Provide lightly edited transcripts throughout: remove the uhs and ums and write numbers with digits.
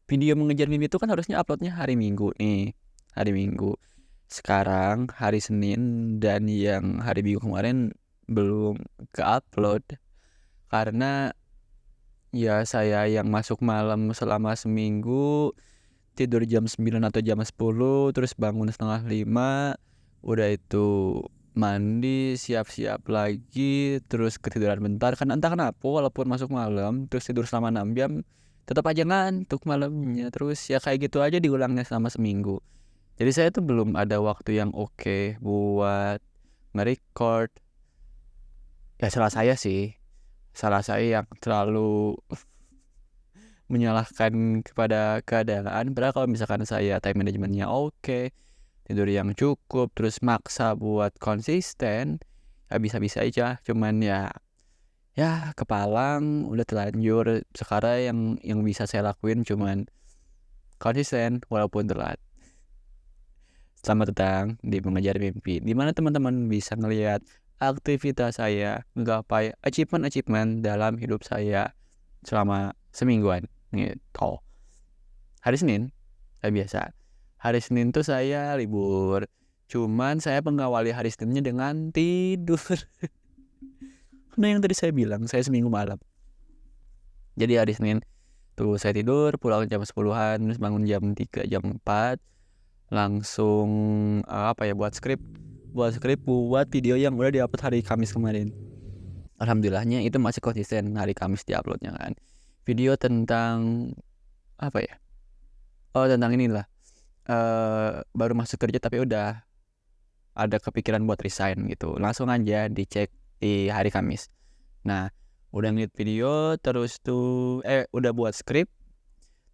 Video mengejar mimpi itu kan harusnya uploadnya hari Minggu nih, hari Minggu. Sekarang hari Senin dan yang hari Minggu kemarin belum ke-upload karena ya saya yang masuk malam selama seminggu, tidur jam 9 atau jam 10, terus bangun setengah 5, udah itu mandi, siap-siap lagi, terus ketiduran bentar, kan entah kenapa walaupun masuk malam, terus tidur selama 6 jam, tetap aja ngantuk malamnya, terus ya kayak gitu aja diulangnya selama seminggu. Jadi saya tuh belum ada waktu yang oke buat nge-record. Ya salah saya yang terlalu menyalahkan kepada keadaan. Padahal kalau misalkan saya time manajemennya oke, tidur yang cukup, terus maksa buat konsisten, ya bisa-bisa aja. Cuman ya kepalang, udah terlanjur. Sekarang yang bisa saya lakuin cuman konsisten walaupun telat. Selamat datang di Mengejar Mimpi, di mana teman-teman bisa ngelihat aktivitas saya, menggapai achievement dalam hidup saya selama semingguan gitu. Hari Senin, biasa. Hari Senin tuh saya libur. Cuman saya mengawali hari Seninnya dengan tidur. Karena yang tadi saya bilang, saya seminggu malam. Jadi hari Senin tuh saya tidur, pulang jam 10-an, terus bangun jam 3, jam 4. Langsung buat video yang udah diupload hari Kamis kemarin. Alhamdulillahnya itu masih konsisten hari Kamis diuploadnya kan. Video tentang apa ya? Oh, tentang inilah. Baru masuk kerja tapi udah ada kepikiran buat resign gitu. Langsung aja dicek di hari Kamis. Nah, udah ngeliat video terus tuh udah buat skrip.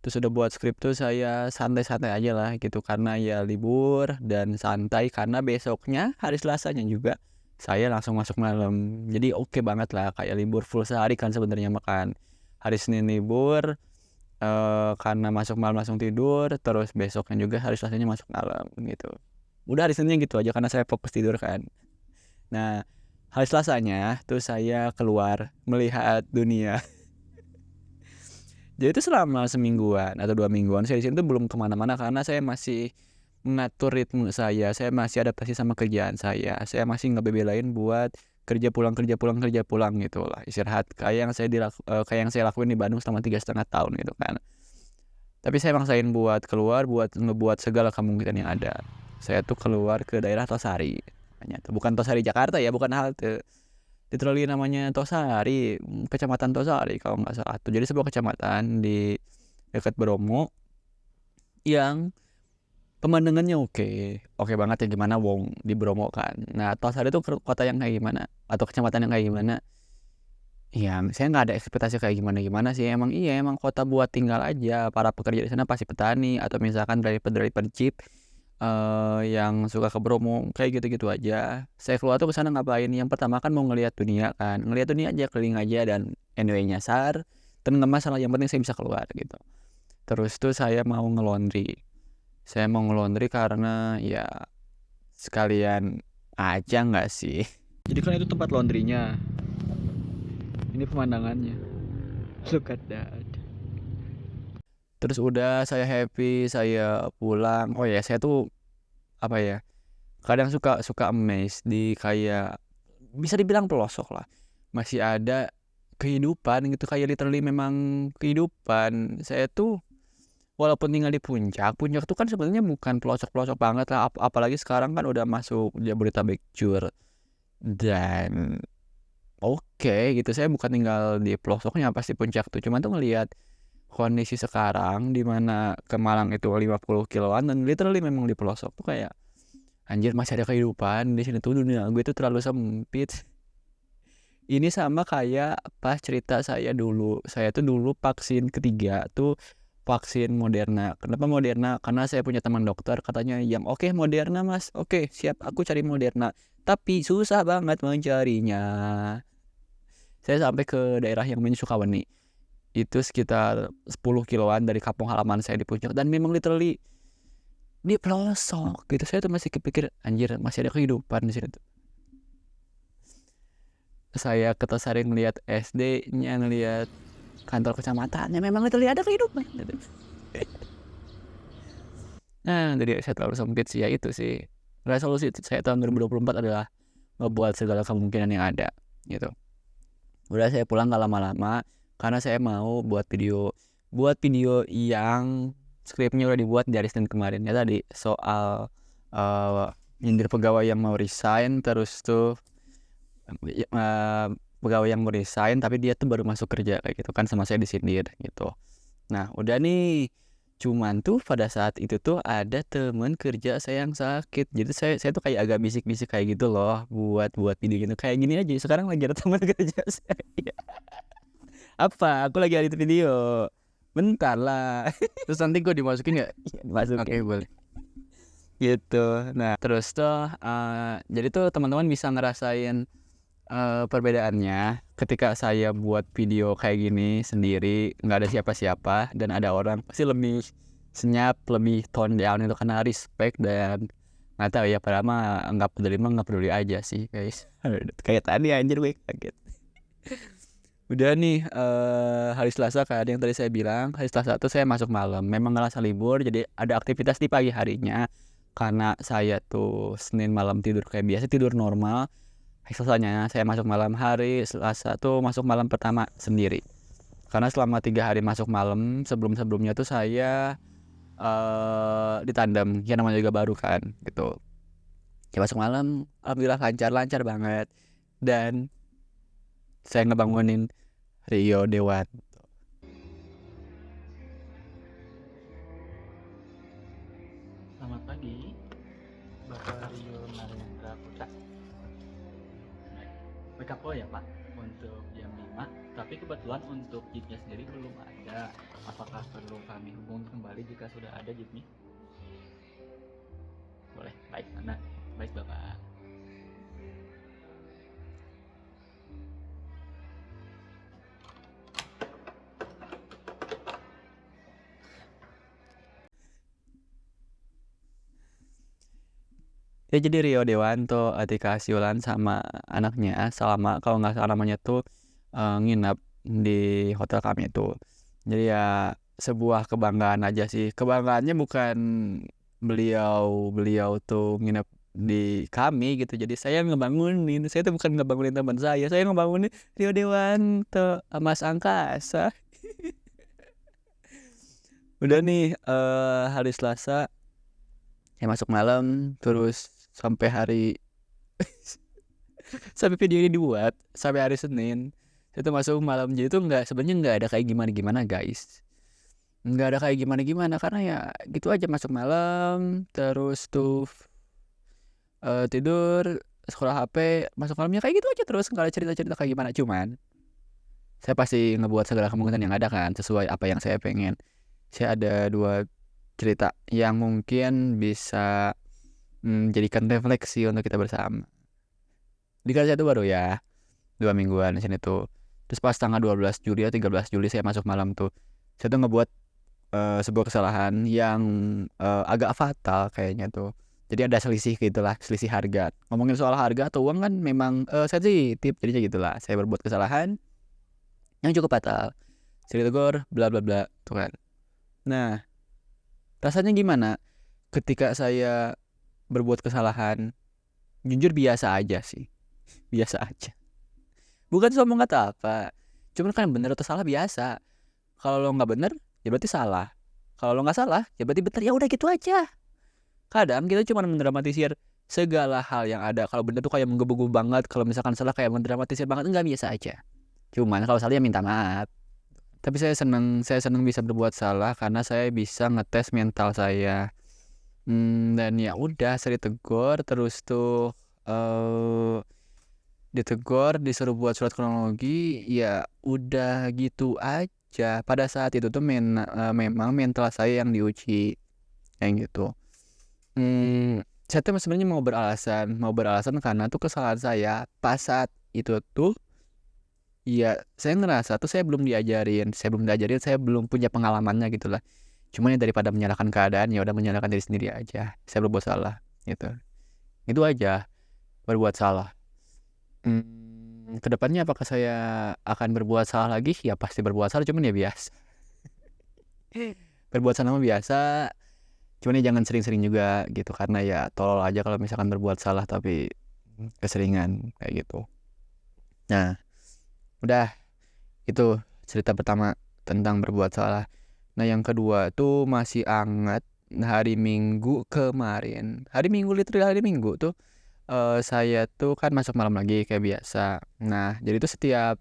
Terus udah buat skrip tuh saya santai-santai aja lah gitu karena ya libur dan santai karena besoknya hari Selasanya juga saya langsung masuk malam. Jadi oke banget lah kayak libur full sehari kan sebenarnya makan. Hari Senin libur karena masuk malam langsung tidur, terus besoknya juga hari Selasanya masuk malam gitu. Udah hari Seninnya gitu aja karena saya fokus tidur kan. Nah, hari Selasanya tuh saya keluar melihat dunia. Jadi itu selama semingguan atau 2 mingguan saya di sini tuh belum kemana-mana karena saya masih mengatur ritme saya masih adaptasi sama kerjaan saya masih ngebebelain buat kerja pulang gitu lah, istirahat kayak yang saya lakuin di Bandung selama 3,5 tahun gitu kan. Tapi saya maksain buat keluar, buat ngebuat segala kemungkinan yang ada. Saya tuh keluar ke daerah Tosari, bukan Tosari Jakarta ya, bukan halte. Literally namanya Tosari, kecamatan Tosari kalau nggak salah tuh. Jadi sebuah kecamatan di dekat Bromo yang pemandangannya oke banget ya, gimana wong di Bromo kan. Nah, Tosari itu kota yang kayak gimana atau kecamatan yang kayak gimana? Ya, saya nggak ada ekspektasi kayak gimana sih. Emang kota buat tinggal aja. Para pekerja di sana pasti petani atau misalkan driver jeep yang suka ke Bromo kayak gitu-gitu aja. Saya keluar tuh ke sana ngapain? Yang pertama kan mau ngelihat dunia kan, ngelihat dunia aja, keliling aja, dan anyway nyasar dan nggak masalah, yang penting saya bisa keluar gitu. Terus tuh saya mau ngelondri karena ya sekalian aja nggak sih. Jadi kan itu tempat laundrynya, ini pemandangannya, look at that. Terus udah saya happy, saya pulang. Oh ya, saya tuh apa ya, kadang suka suka amazed di kayak bisa dibilang pelosok lah, masih ada kehidupan gitu, kayak literally memang kehidupan. Saya tuh walaupun tinggal di puncak tuh kan sebenarnya bukan pelosok-pelosok banget lah, apalagi sekarang kan udah masuk Jabodetabek Jur. Dan oke gitu, saya bukan tinggal di pelosoknya pasti puncak tuh, cuman tuh ngelihat kondisi sekarang di mana ke Malang itu 50 kiloan dan literally memang di pelosok tuh kayak anjir, masih ada kehidupan di sini tuh, dunia gue tuh terlalu sempit. Ini sama kayak pas cerita saya tuh dulu vaksin ketiga tuh vaksin Moderna. Kenapa Moderna? Karena saya punya teman dokter katanya yang oke, Moderna mas, oke siap, aku cari Moderna, tapi susah banget mencarinya. Saya sampai ke daerah yang namanya Sukawani, itu sekitar 10 kiloan dari kampung halaman saya di puncak, dan memang literally di pelosok gitu. Saya tuh masih kepikir anjir, masih ada kehidupan di sini tuh. Saya ke Tosari ngeliat SD-nya, ngeliat kantor kecamatannya, memang literally ada kehidupan gitu. Jadi saya terlalu sempit sih, ya itu sih. Resolusi saya tahun 2024 adalah ngebuat segala kemungkinan yang ada gitu. Udah saya pulang gak lama-lama karena saya mau buat video yang skripnya udah dibuat dari Senin kemarin ya, tadi soal nyindir pegawai yang mau resign, terus tuh pegawai yang mau resign tapi dia tuh baru masuk kerja kayak gitu kan, sama saya disindir gitu. Nah udah nih, cuman tuh pada saat itu tuh ada temen kerja saya yang sakit, jadi saya tuh kayak agak bisik-bisik kayak gitu loh buat video gitu kayak gini aja. Sekarang lagi ada teman kerja saya. Apa? Aku lagi edit video. Bentar lah. Terus nanti gue dimasukin nggak? Dimasukin. Oke, boleh. Gitu. Nah, terus tuh jadi tuh teman-teman bisa ngerasain perbedaannya ketika saya buat video kayak gini sendiri, nggak ada siapa-siapa dan ada orang, pasti lebih senyap, lebih tone down itu karena respect. Dan nggak tahu ya, padahal mah nggak peduli aja sih guys. Kayak tadi anjir gue kaget. Udah nih hari Selasa kan yang tadi saya bilang, hari Selasa tuh saya masuk malam. Memang ngerasa libur, jadi ada aktivitas di pagi harinya. Karena saya tuh Senin malam tidur kayak biasa, tidur normal. Hari Selasanya saya masuk malam, hari Selasa tuh masuk malam pertama sendiri. Karena selama 3 hari masuk malam, sebelum-sebelumnya tuh saya ditandem, ya namanya juga baru kan gitu. Ya masuk malam, alhamdulillah lancar banget. Dan saya ngebangunin Rio Dewanto. Selamat pagi, Bapak Rio Narendra Putra. Wake up ya Pak untuk jam 5, tapi kebetulan untuk jeepnya sendiri belum ada. Apakah perlu kami hubungi kembali jika sudah ada jeepnya? Boleh, baik mana? Baik Bapak. Ya jadi Rio Dewanto, Atika Siulan sama anaknya selama kalau nggak salah namanya tuh nginap di hotel kami itu. Jadi ya sebuah kebanggaan aja sih. Kebanggaannya bukan beliau tuh nginap di kami gitu. Jadi saya ngebangunin, saya tuh bukan ngebangunin teman saya ngebangunin Rio Dewanto, Mas Angkasa. Udah nih hari Selasa saya masuk malam, terus sampai video ini dibuat sampai hari Senin saya tuh masuk malam. Jadi tuh sebenarnya nggak ada kayak gimana guys, nggak ada kayak gimana karena ya gitu aja, masuk malam terus tuh tidur, scroll HP, masuk malamnya kayak gitu aja terus, nggak ada cerita kayak gimana. Cuman saya pasti ngebuat segala kemungkinan yang ada kan sesuai apa yang saya pengen. Saya ada 2 cerita yang mungkin bisa jadikan refleksi untuk kita bersama. Di kerja itu baru ya 2 mingguan di sini tuh. Terus pas tanggal 12 Juli atau 13 Juli saya masuk malam tuh, saya tuh ngebuat sebuah kesalahan yang agak fatal kayaknya tuh. Jadi ada selisih gitulah, selisih harga. Ngomongin soal harga atau uang kan memang sensitif, jadinya gitulah. Saya berbuat kesalahan yang cukup fatal. Saya ditegur bla bla bla tuh kan. Nah, rasanya gimana ketika saya berbuat kesalahan? Jujur biasa aja sih. Biasa aja. Bukan sombong kata apa. Cuman kan bener atau salah biasa. Kalau lo nggak bener, ya berarti salah. Kalau lo nggak salah, ya berarti bener. Ya udah gitu aja. Kadang kita cuma mendramatisir segala hal yang ada. Kalau bener tuh kayak menggebu-gebu banget. Kalau misalkan salah kayak mendramatisir banget. Enggak, biasa aja. Cuman kalau salah ya minta maaf. Tapi saya seneng bisa berbuat salah karena saya bisa ngetes mental saya. Dan ya udah, saya ditegur terus tuh ditegur, disuruh buat surat kronologi, ya udah gitu aja. Pada saat itu tuh memang mental saya yang diuji kayak gitu. Saya tuh sebenarnya mau beralasan karena tuh kesalahan saya pas saat itu tuh, ya saya ngerasa tuh saya belum diajarin, saya belum punya pengalamannya gitu lah. Cuman ya daripada menyalahkan keadaan, ya udah menyalahkan diri sendiri aja. Saya berbuat salah gitu. Itu aja, berbuat salah. Kedepannya apakah saya akan berbuat salah lagi? Ya pasti berbuat salah, cuman ya biasa. Berbuat salah mah biasa. Cuman ya jangan sering-sering juga gitu, karena ya tolol aja kalau misalkan berbuat salah tapi keseringan kayak gitu. Nah, udah itu cerita pertama tentang berbuat salah. Nah, yang kedua tuh masih anget hari Minggu kemarin. Hari Minggu, literal hari Minggu tuh saya tuh kan masuk malam lagi kayak biasa. Nah, jadi tuh setiap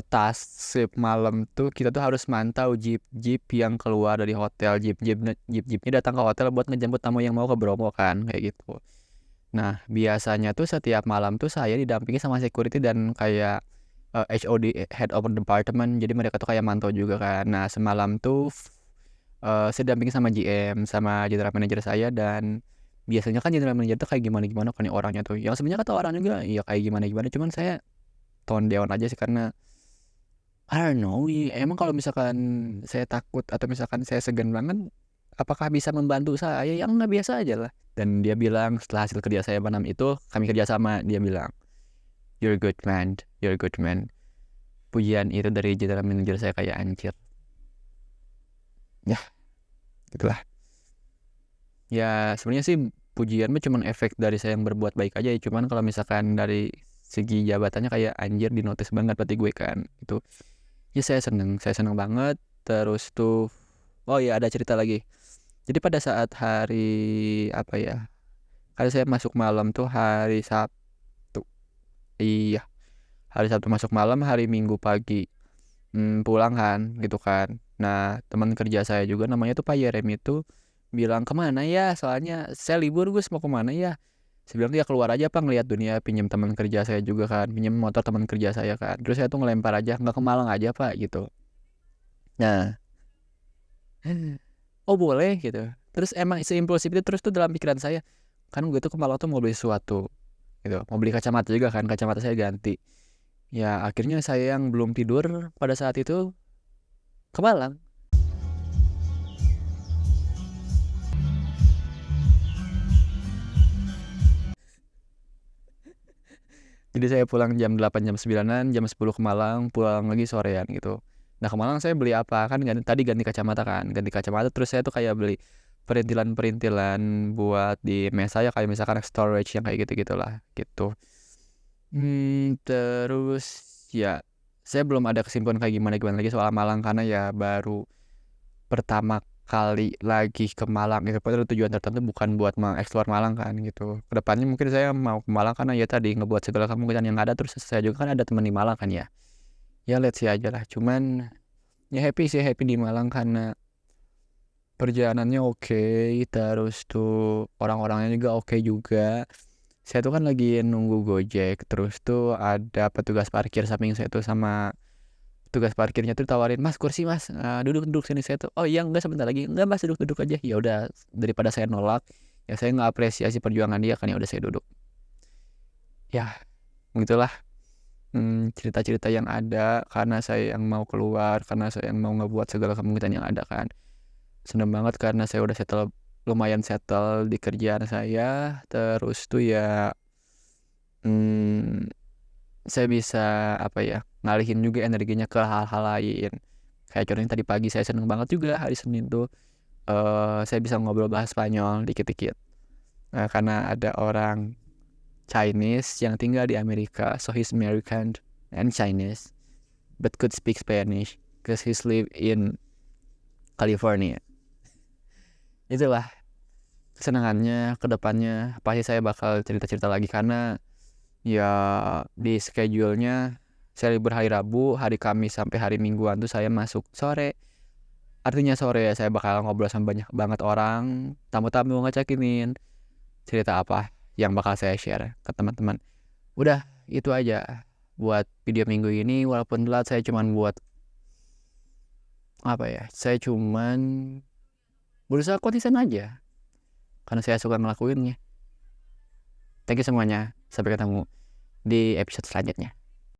task shift malam tuh kita tuh harus mantau jeep-jeep yang keluar dari hotel. Jeep-jeepnya datang ke hotel buat ngejemput tamu yang mau ke Bromo kan, kayak gitu. Nah, biasanya tuh setiap malam tuh saya didampingi sama security dan kayak HOD, head of department. Jadi mereka tuh kayak mantau juga kan. Nah, semalam tuh saya didampingi sama GM, sama general manager saya. Dan biasanya kan general manager tuh kayak gimana-gimana kan ya orangnya tuh. Yang sebenarnya kata orang juga ya kayak gimana-gimana. Cuman saya tone down aja sih, karena I don't know. Emang kalau misalkan saya takut atau misalkan saya segan banget, apakah bisa membantu saya? Yang nggak, biasa aja lah. Dan dia bilang setelah hasil kerja saya malam itu, kami kerja sama, dia bilang, "You're a good man, you're a good man." Pujian itu dari general manager saya kayak anjir. Ya, gitulah. Ya, sebenarnya sih pujian mah cuman efek dari saya yang berbuat baik aja ya. Cuman kalau misalkan dari segi jabatannya kayak anjir, di notice banget berarti gue kan. Itu ya saya seneng banget. Terus tuh, oh iya ada cerita lagi. Jadi pada saat hari apa ya? Hari saya masuk malam tuh hari Sabtu. Iya, hari Sabtu masuk malam, hari Minggu pagi pulang kan, gitu kan. Nah, teman kerja saya juga namanya tuh Pak Yerem itu bilang, "Kemana ya? Soalnya saya libur, Gus, mau kemana ya?" Saya bilang, "Ya keluar aja, Pak, ngeliat dunia." Pinjam teman kerja saya juga kan, pinjam motor teman kerja saya kan. Terus saya tuh ngelempar aja, "Nggak ke Malang aja, Pak," gitu. Nah, oh boleh gitu. Terus emang seimpulsif itu, terus tuh dalam pikiran saya, kan gue tuh ke Malang tuh mau beli sesuatu gitu, mau beli kacamata juga kan, kacamata saya ganti. Ya akhirnya saya yang belum tidur pada saat itu ke Malang. Jadi saya pulang jam 8, jam 9-an, jam 10 ke Malang, pulang lagi sorean gitu. Nah, ke Malang saya beli apa? Kan tadi ganti kacamata kan. Ganti kacamata, terus saya tuh kayak beli perintilan-perintilan buat di mes saya, kayak misalkan storage yang kayak gitu-gitulah gitu. Terus ya saya belum ada kesimpulan kayak gimana-gimana lagi soal Malang, karena ya baru pertama kali lagi ke Malang itu pada tujuan tertentu, bukan buat mengeksplor Malang kan gitu. Kedepannya mungkin saya mau ke Malang karena ya tadi ngebuat segala kemungkinan yang ada. Terus saya juga kan ada teman di Malang kan ya. Ya let's see aja lah. Cuman ya happy sih, happy di Malang karena perjalanannya oke, terus tuh orang-orangnya juga oke juga. Saya tuh kan lagi nunggu Gojek, terus tuh ada petugas parkir samping saya tuh, sama tugas parkirnya tuh tawarin, "Mas, kursi Mas, duduk sini." Saya tuh, "Oh iya, enggak, sebentar lagi." "Enggak Mas, duduk aja." Ya udah, daripada saya nolak, ya saya nggak apresiasi perjuangan dia kan, ya udah saya duduk. Ya gitulah. Cerita-cerita yang ada karena saya yang mau keluar, karena saya yang mau ngebuat segala kemungkinan yang ada kan. Seneng banget karena saya udah lumayan settle di kerjaan saya. Terus tuh ya hmm, saya bisa apa ya, ngalihin juga energinya ke hal-hal lain. Kayak contohnya tadi pagi saya seneng banget juga hari Senin tuh saya bisa ngobrol bahas Spanyol dikit-dikit. Nah, karena ada orang Chinese yang tinggal di Amerika, so he's American and Chinese but could speak Spanish because he's live in California. Itulah kesenangannya. Kedepannya pasti saya bakal cerita-cerita lagi, karena ya di schedule-nya saya libur hari Rabu, hari Kamis sampai hari Mingguan tuh saya masuk sore. Artinya sore ya saya bakal ngobrol sama banyak banget orang, tamu-tamu, ngecakinin cerita apa yang bakal saya share ke teman-teman. Udah, itu aja buat video minggu ini. Walaupun telat, saya cuman buat apa ya? Saya cuman berusaha konsisten aja karena saya suka ngelakuinnya. Thank you semuanya. Sampai ketemu di episode selanjutnya.